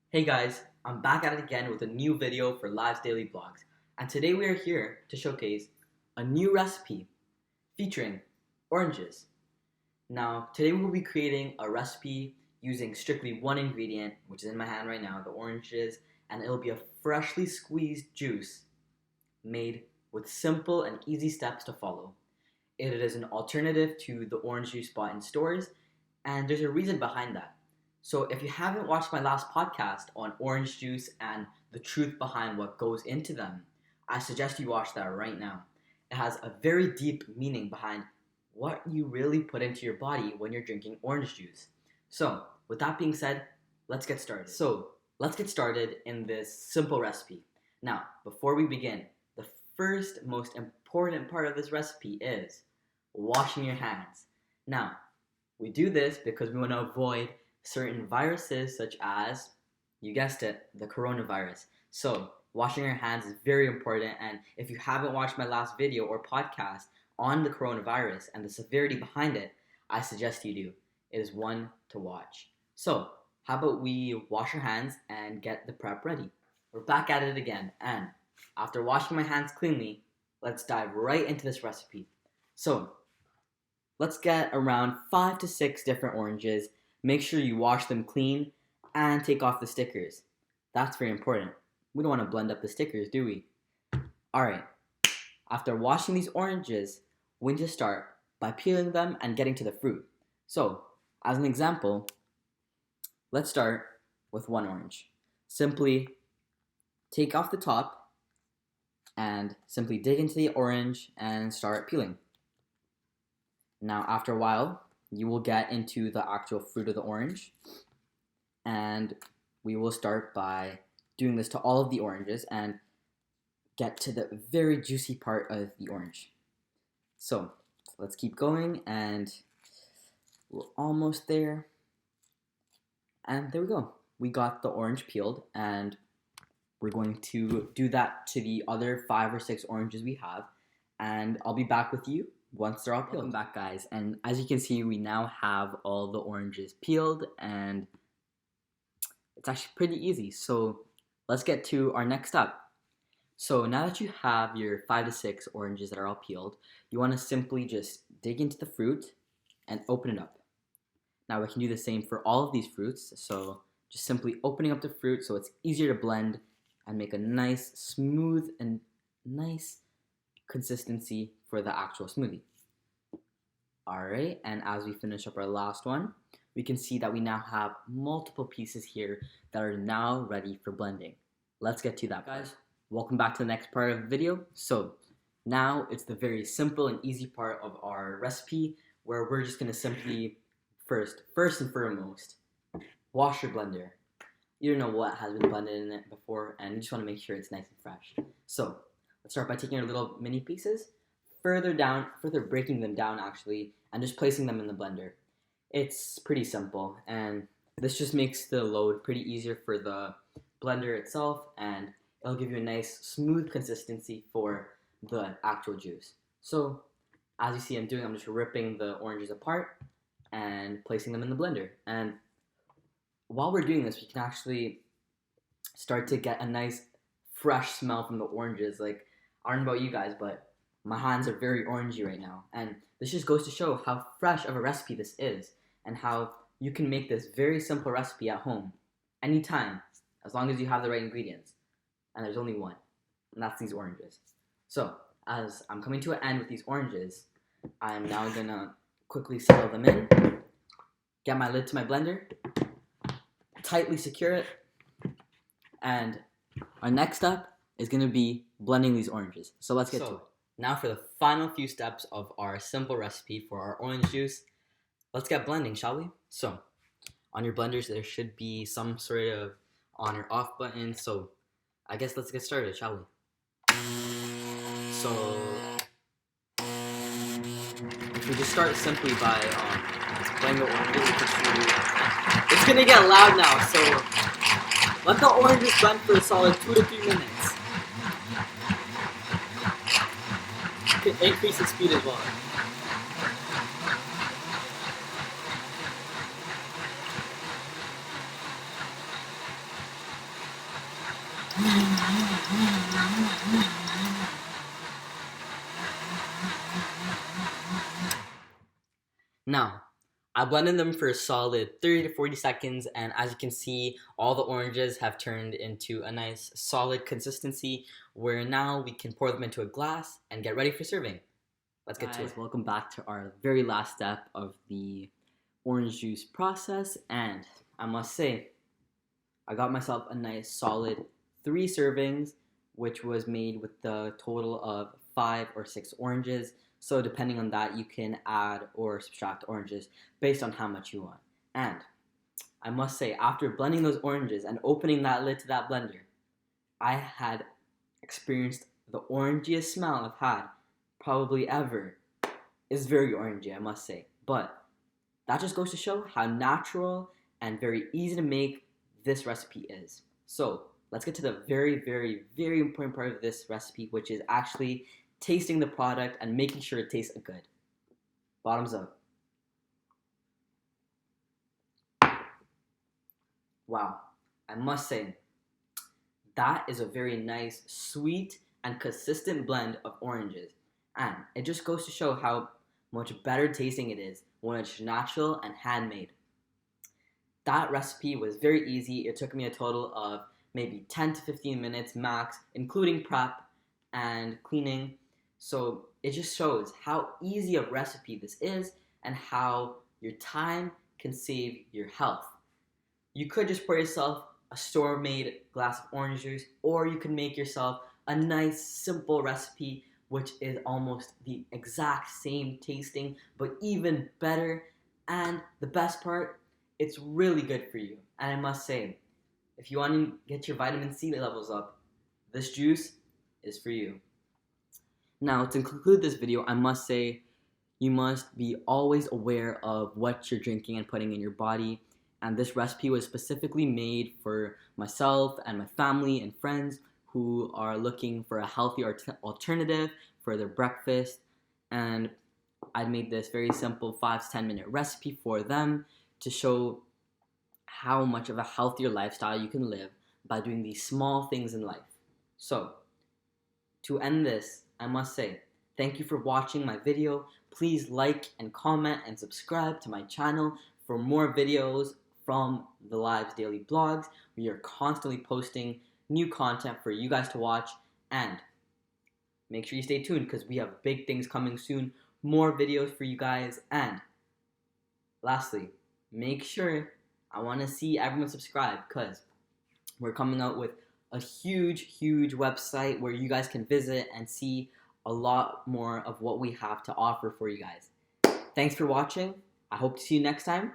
Hey guys, I'm back at it again with a new video for Live's Daily Vlogs, and today we are here to showcase a new recipe featuring oranges. Now, today we will be creating a recipe using strictly one ingredient, which is in my hand right now, the oranges, and it'll be a freshly squeezed juice made with simple and easy steps to follow. It is an alternative to the orange juice bought in stores, and there's a reason behind that. So if you haven't watched my last podcast on orange juice and the truth behind what goes into them, I suggest you watch that right now. It has a very deep meaning behind what you really put into your body when you're drinking orange juice. So with that being said, let's get started. Let's get started in this simple recipe. Now, before we begin, the first most important part of this recipe is washing your hands. Now, we do this because we want to avoid certain viruses such as, you guessed it, the coronavirus. So washing your hands is very important, and if you haven't watched my last video or podcast on the coronavirus and the severity behind it, I suggest you do. It is one to watch. So how about we wash our hands and get the prep ready. We're back at it again, and after washing my hands cleanly, let's dive right into this recipe. So let's get around 5 to 6 different oranges. Make sure you wash them clean and take off the stickers. That's very important. We don't want to blend up the stickers, do we? Alright, after washing these oranges, we need to start by peeling them and getting to the fruit. So, as an example, let's start with one orange. Simply take off the top and simply dig into the orange and start peeling. Now, after a while, you will get into the actual fruit of the orange, and we will start by doing this to all of the oranges and get to the very juicy part of the orange. So let's keep going, and we're almost there, and there we go. We got the orange peeled, and we're going to do that to the other 5 or 6 oranges we have, and I'll be back with you once they're all peeled. Welcome back, guys, and as you can see, we now have all the oranges peeled, and it's actually pretty easy. So let's get to our next step. So now that you have your 5 to 6 oranges that are all peeled, you want to simply just dig into the fruit and open it up. Now we can do the same for all of these fruits, so just simply opening up the fruit so it's easier to blend and make a nice, smooth, and nice consistency for the actual smoothie. Alright, and as we finish up our last one, we can see that we now have multiple pieces here that are now ready for blending. Let's get to that, guys. Welcome back to the next part of the video. So now it's the very simple and easy part of our recipe, where we're just going to simply first and foremost, wash your blender. You don't know what has been blended in it before, and you just want to make sure it's nice and fresh. So let's start by taking our little mini pieces, further breaking them down actually, and just placing them in the blender. It's pretty simple, and this just makes the load pretty easier for the blender itself, and it'll give you a nice smooth consistency for the actual juice. So as you see I'm just ripping the oranges apart and placing them in the blender. And while we're doing this, we can actually start to get a nice fresh smell from the oranges. Like, I don't know about you guys, but my hands are very orangey right now, and this just goes to show how fresh of a recipe this is, and how you can make this very simple recipe at home, anytime, as long as you have the right ingredients. And there's only one, and that's these oranges. So, as I'm coming to an end with these oranges, I'm now gonna quickly settle them in, get my lid to my blender, tightly secure it, and our next step is gonna be blending these oranges. So let's get to it. Now for the final few steps of our simple recipe for our orange juice. Let's get blending, shall we? So, on your blenders there should be some sort of on or off button, so I guess let's get started, shall we? So, we just start simply by blending the oranges. It's gonna get loud now, so let the oranges blend for a solid 2 to 3 minutes. Increase the speed as well. Now, I blended them for a solid 30 to 40 seconds, and as you can see, all the oranges have turned into a nice solid consistency where now we can pour them into a glass and get ready for serving. Let's get to it. Welcome back to our very last step of the orange juice process, and I must say, I got myself a nice solid 3 servings, which was made with the total of 5 or 6 oranges. So depending on that, you can add or subtract oranges based on how much you want. And I must say, after blending those oranges and opening that lid to that blender, I had experienced the orangiest smell I've had probably ever. It's very orangey, I must say. But that just goes to show how natural and very easy to make this recipe is. So let's get to the very, very, very important part of this recipe, which is actually tasting the product and making sure it tastes good. Bottoms up. Wow, I must say, that is a very nice, sweet, and consistent blend of oranges. And it just goes to show how much better tasting it is when it's natural and handmade. That recipe was very easy. It took me a total of maybe 10 to 15 minutes max, including prep and cleaning. So it just shows how easy a recipe this is and how your time can save your health. You could just pour yourself a store-made glass of orange juice, or you can make yourself a nice simple recipe which is almost the exact same tasting but even better, and the best part, it's really good for you. And I must say, if you want to get your vitamin C levels up, this juice is for you. Now, to conclude this video, I must say you must be always aware of what you're drinking and putting in your body. And this recipe was specifically made for myself and my family and friends who are looking for a healthy alternative for their breakfast. And I made this very simple 5 to 10 minute recipe for them to show how much of a healthier lifestyle you can live by doing these small things in life. So, to end this, I must say, thank you for watching my video. Please like and comment and subscribe to my channel for more videos from the Lives Daily Blogs. We are constantly posting new content for you guys to watch, and make sure you stay tuned because we have big things coming soon, more videos for you guys. And lastly, make sure, I want to see everyone subscribe because we're coming out with a huge website where you guys can visit and see a lot more of what we have to offer for you guys. Thanks for watching. I hope to see you next time.